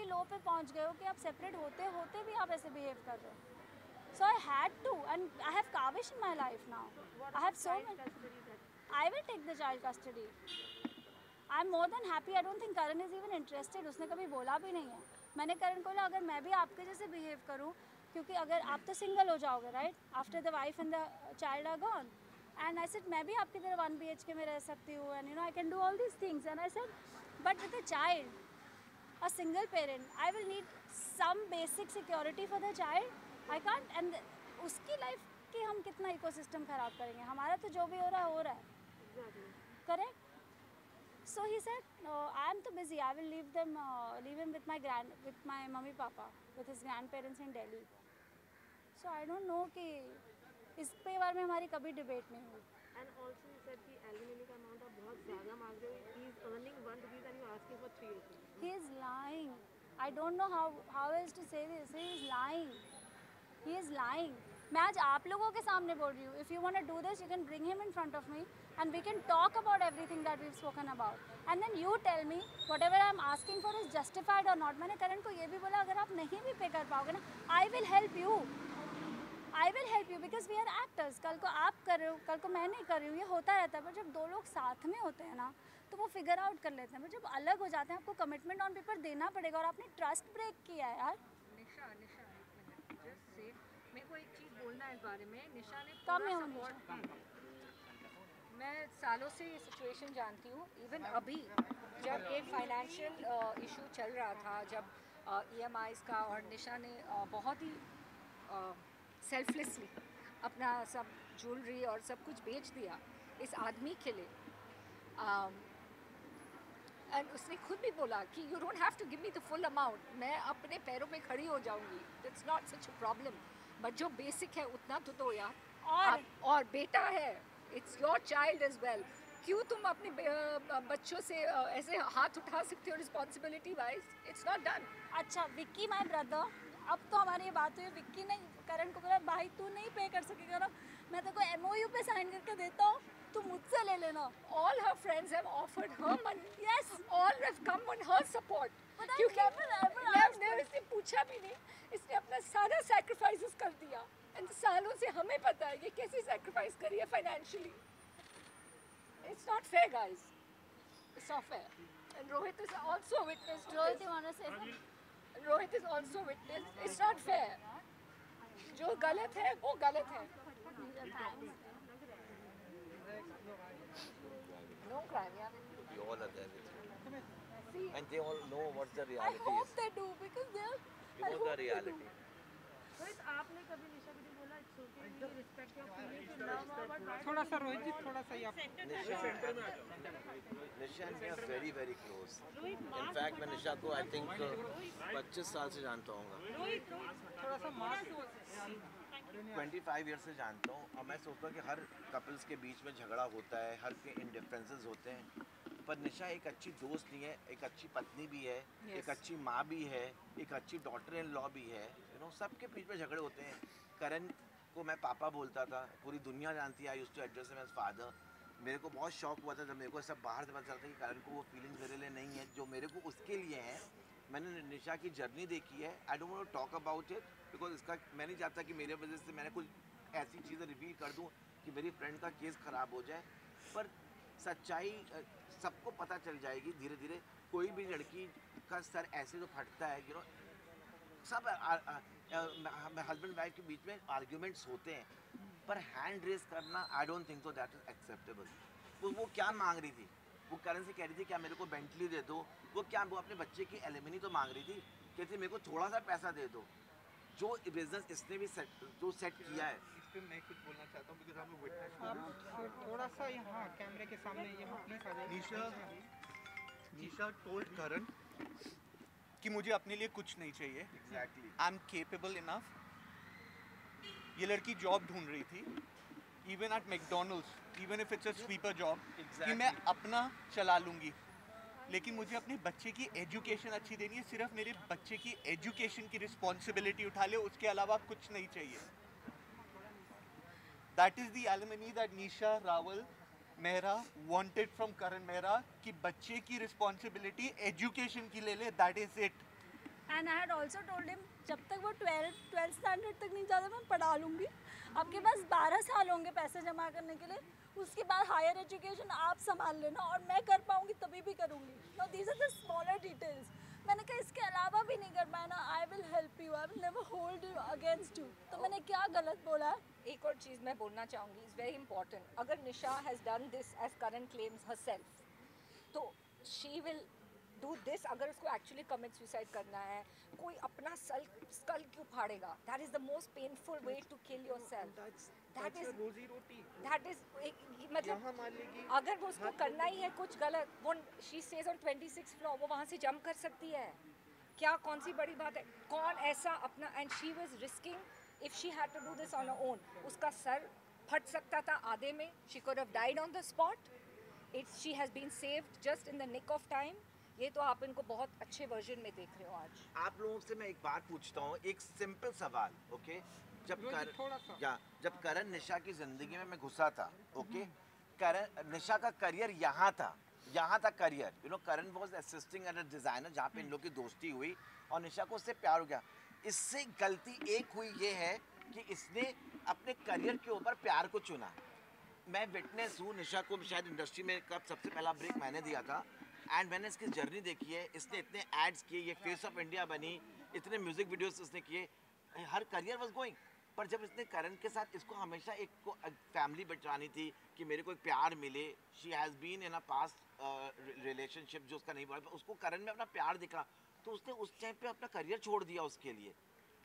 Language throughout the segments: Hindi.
लो पे पहुंच गए हो कि आप सेपरेट होते होते भी आप ऐसे बिहेव कर रहे हो. So I had to, and I have Kavish in my life now. I have so many. I will take the child custody. I'm more than happy. I don't think Karan is even interested. उसने कभी बोला भी नहीं है. मैंने करण को बोला अगर मैं भी आपके जैसे बिहेव करूँ, क्योंकि अगर आप तो सिंगल हो जाओगे, right, after the wife and the child are gone, and I said मैं भी आपकी तरह 1 BHK में रह सकती हूँ, and you know I can do all these things, and I said but with a child, a single parent, I will need some basic security for the child. I can't, and उसकी लाइफ की हम कितना इकोसिस्टम खराब करेंगे. हमारा तो जो भी हो रहा है, correct. So he said, I am too busy. I will leave him with my mummy papa, with his grandparents in Delhi. So I don't know कि इस पे बारे में हमारी कभी डिबेट नहीं हुई. And also he said कि alimony का amount आप बहुत ज़्यादा मांग रहे हो. He is earning 1 rupees and you are asking for 3 rupees. He is lying. I don't know how else to say this. He is lying. He is lying. मैं आज आप लोगों के सामने बोल रही हूँ. If you want to do this, you can bring him in front of me and we can talk about everything that we've spoken about. And then you tell me whatever I'm asking for is justified or not. मैंने करण को ये भी बोला अगर आप नहीं भी पे कर पाओगे ना, I will help you. I will help you because we are actors. कल को आप कर रहे हो, कल को मैं नहीं कर रही हूँ, ये होता रहता है. पर जब 2 लोग साथ में होते हैं ना, तो वो फिगर आउट कर लेते हैं. पर जब अलग हो जाते हैं, आपको कमिटमेंट ऑन पेपर देना पड़ेगा, और आपने ट्रस्ट ब्रेक किया है यार. निशा एक मिनट, जस्ट से मेरे को एक चीज़ बोलना है इस बारे में. निशा ने कम पूरा है सपोर्ट. मैं सालों से ये सिचुएशन जानती हूँ. इवन अभी जब एक फाइनेंशियल इशू चल रहा था, जब EMIs का, और निशा ने बहुत ही सेल्फलेसली अपना सब ज्वेलरी और सब कुछ बेच दिया इस आदमी के लिए. एंड उसने खुद भी बोला कि you don't have to give me the full amount, मैं अपने पैरों पे खड़ी हो जाऊंगी, it's not such a problem, but जो बेसिक है उतना तो दो यार. और बेटा है, it's your child as well. क्यों तुम अपने बच्चों से ऐसे हाथ उठा सकते हो responsibility wise? It's not done. अच्छा, विक्की माय ब्रदर, अब तो हमारी ये बात हुई. विक्की ने करण को बोला भाई तू नहीं पे कर सकेगा ना, मैं तेरे को MOU पे साइन करके देता हूँ, तू मुझसे ले लेना. All her friends have offered her money. Yes. All have come on her support. But I क्योंकि never asked मैं इसने पूछा भी नहीं, इसने अपना सारा सैक्रिफाइसेस कर दिया. एंड सालों से हमें पता है ये कैसे सैक्रिफाइस करी है financially. It's not fair, guys. It's not fair. And Rohit is also witnessed to Rohit, this. you want to say something? Rohit is also witnessed. It's not fair. जो गलत है वो गलत है. No crime, yeah. We all are there with you. And they all know what the I reality hope is. they do because they're. You know the reality. Rohit, आपने कभी निशा को नहीं बोला it's okay, we respect your feelings and love her, but थोड़ा सा रोहित जी, थोड़ा सा ही आप. निशा and me are very very close. In fact मैं निशा को I think 25 साल से जानता हूँ. थोड़ा सा मास्क. 25 ईयर से जानता हूँ. और मैं सोचता हूँ कि हर कपल्स के बीच में झगड़ा होता है, हर के इंडिफरेंसेस होते हैं, पर निशा एक अच्छी दोस्त नहीं है, एक अच्छी पत्नी भी है, एक अच्छी माँ भी है, एक अच्छी डॉटर इन लॉ भी है. यू नो सबके बीच में झगड़े होते हैं. करण को मैं पापा बोलता था, पूरी दुनिया जानती है. I used to address him as father. मेरे को बहुत शौक हुआ था जब मेरे को सब बाहर से पता चलता कि करण को वो फीलिंग्स मेरे लिए नहीं है जो मेरे को उसके लिए हैं. मैंने निशा की जर्नी देखी है. I don't want to talk about it because इसका मैं नहीं चाहता कि मेरे वजह से मैंने कुछ ऐसी चीज़ें रिवील कर दूं कि मेरी फ्रेंड का केस ख़राब हो जाए. पर सच्चाई सबको पता चल जाएगी धीरे धीरे. कोई भी लड़की का सर ऐसे जो फटता है, यू नो सब हस्बैंड वाइफ के बीच में आर्ग्यूमेंट्स होते हैं, पर हैंड रेस करना I don't think so that is acceptable. वो क्या मांग रही थी? वो करण से कह रही थी क्या मेरे को बेंटली दे दो. वो अपने बच्चे की एलिमनी तो मांग रही थी, कहती मेरे को थोड़ा सा पैसा दे दो. जो बिजनेस इसने भी सेट किया है. इस पे मैं कुछ बोलना चाहता हूँ बिकॉज़ हम विटनेस. आप थोड़ा सा यहाँ कैमरे के सामने यहाँ प्लीज आ जाइए. निशा टोल्ड करण कि मुझे अपने लिए कुछ नहीं चाहिए. Exactly. I am capable enough. ये लड़की जॉब ढूंढ रही थी, even at McDonald's, even if it's a sweeper job, कि मैं अपना चला लूँगी, लेकिन मुझे अपने बच्चे की एजुकेशन अच्छी देनी है. सिर्फ मेरे बच्चे की एजुकेशन की रिस्पॉन्सिबिलिटी उठा ले, उसके अलावा कुछ नहीं चाहिए. That is the alimony that Nisha Rawal Mehra wanted from Karan Mehra, कि बच्चे की रिस्पॉन्सिबिलिटी एजुकेशन की ले ले. That is it. And I had also told him जब तक वो 12th स्टैंडर्ड तक नहीं जाता मैं पढ़ा लूँगी, आपके पास 12 साल होंगे पैसे जमा करने के लिए, उसके बाद हायर एजुकेशन आप संभाल लेना और मैं कर पाऊँगी तभी भी करूँगी। No these are the smaller details. मैंने कहा इसके अलावा भी नहीं कर पाया ना, I will help you, I will never hold you against you. तो मैंने क्या गलत बोला है? एक और चीज़ मैं बोलना चाहूँगी, इज़ वेरी इंपॉर्टेंट। अगर Nisha has done this as Karan claims herself, तो शी विल डू दिस। अगर उसको एक्चुअली कमिट सुसाइड करना है, कोई अपना स्कल क्यों फाड़ेगा? That is the most painful way to kill yourself. That is रोजी रोटी दैट इज मतलब यहाँ मान लेगी अगर वो उसको करना ही है कुछ गलत, वो she stage on 26th floor, वो वहाँ से जंप कर सकती है, क्या कौन सी बड़ी बात है? कौन ऐसा अपना, and she was risking if she had to do this on her own, उसका सर फट सकता था आधे में, she could have died on the spot. It's she has been saved just in the nick of time. ये तो आप इनको बहुत अच्छे वर्जन में देख रहे हो आज। आप लोगों से मैं एक बात पूछता हूँ, एक सिंपल सवाल, ओके? जब करण निशा की जिंदगी में मैं घुसा था, ओके, करण निशा का करियर यहाँ था career, you know, Karan was assisting at a designer जहाँ पे इन लोग की दोस्ती हुई और निशा को उससे प्यार हो गया। इससे गलती एक हुई ये है कि इसने अपने करियर के ऊपर प्यार को चुना। मैं विटनेस हूँ, निशा को शायद इंडस्ट्री में कब सबसे पहला ब्रेक मैंने दिया था, एंड मैंने इसकी जर्नी देखी है। इसने इतने एड्स किए, ये फेस ऑफ इंडिया बनी, इतने म्यूजिक वीडियोस इसने किए, हर करियर वाज गोइंग। पर जब इसने करण के साथ, इसको हमेशा एक को फैमिली बचानी थी कि मेरे को एक प्यार मिले। She has been in a past relationship जो उसका नहीं बढ़ा, उसको करण में अपना प्यार दिखा, तो उसने उस टाइम पे अपना करियर छोड़ दिया उसके लिए।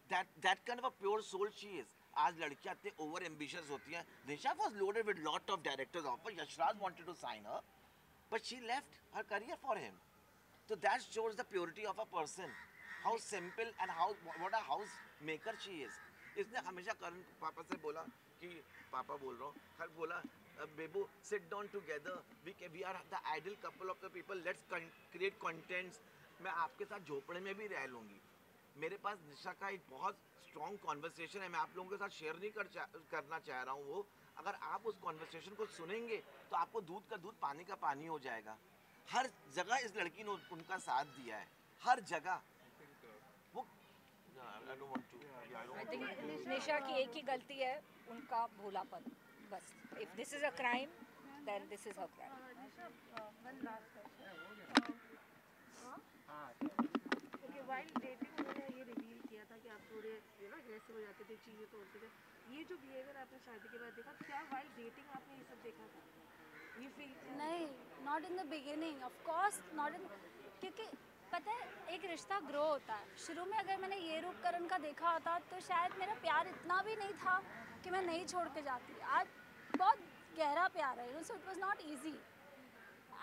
That kind of a pure soul she is. आज लड़कियां इतने ओवर एम्बिशियस होती हैं। Nisha was loaded with lot of directors offer, Yashraj wanted to sign her, but she left her career for him. So that shows the purity of a person, how simple and what a house maker she is. इसने हमेशा करण पापा से बोला कि पापा बोल रहा हूँ, हर बोला बेबू sit down together, we are the ideal couple of the people, let's create contents. मैं आपके साथ झोपड़े में भी रह लूँगी। मेरे पास निशा का एक बहुत स्ट्रॉन्ग कॉन्वर्सेशन है, मैं आप लोगों के साथ शेयर नहीं करना चाह रहा हूँ वो। अगर आप उस कॉन्वर्सेशन को सुनेंगे तो आपको दूध का दूध पानी का पानी हो जाएगा। हर जगह इस लड़की ने उनका साथ दिया है, हर जगह। वो आई थिंक निशा की एक ही गलती है, उनका भोलापन, बस। If this is a crime then this is her crime. Okay, wild dating उन्होंने ये रिवील किया था कि आप थोड़े अग्रेसिव हो जाते थे, चीज़ें तोड़ते थे। ये जो बिहेवियर आपने शादी के बाद देखा, क्या वाइल्ड डेटिंग आपने ये सब देखा था? ये फील नहीं, not in the beginning, of course not in, क्योंकि पता है एक रिश्ता ग्रो होता है। शुरू में अगर मैंने ये रूप करण का देखा होता तो शायद मेरा प्यार इतना भी नहीं था कि मैं नहीं छोड़ के जाती। आज बहुत गहरा प्यार है, so it was not easy,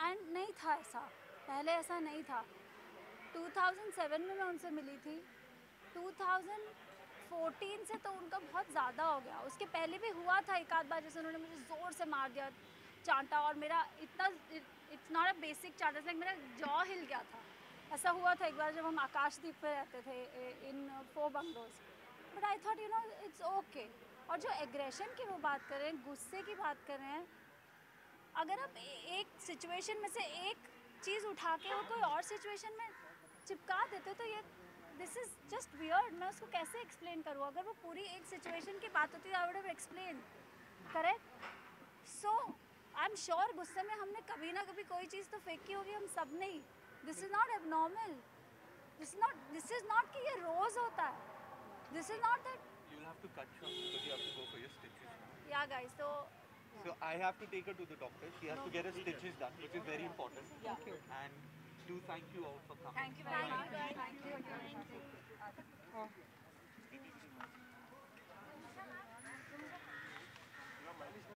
and नहीं था ऐसा, पहले ऐसा नहीं था। 2007 में मैं उनसे मिली थी, 2014 से तो उनका बहुत ज़्यादा हो गया। उसके पहले भी हुआ था एक आध बार, जैसे उन्होंने मुझे ज़ोर से मार दिया चांटा, और मेरा इतना, इट्स नॉट अ बेसिक चांटा, लाइक मेरा जॉ हिल गया था। ऐसा हुआ था एक बार जब हम आकाशदीप पे रहते थे इन 4 bungalows. But I thought you know it's okay. और जो एग्रेशन की वो बात कर रहे हैं, गुस्से की बात कर रहे हैं, अगर आप एक सिचुएशन में से एक चीज़ उठा के वो कोई और सिचुएशन में चिपका देते तो ये दिस इज़ जस्ट वियर्ड। मैं उसको कैसे एक्सप्लेन करूँ? अगर वो पूरी एक सिचुएशन की बात होती I would have explain, correct? So I am sure गुस्से में हमने कभी ना कभी कोई चीज़ तो फेंकी होगी, हम सब ने ही। This is not abnormal, this is not कि ये रोज़ होता है, this is not that. You'll have to cut short because you have to go for your stitches now. या guys, So I have to take her to the doctor. She has to get her stitches done, which is very important. Thank you. And do thank you all for coming. Thank you very much. Thank you. Oh.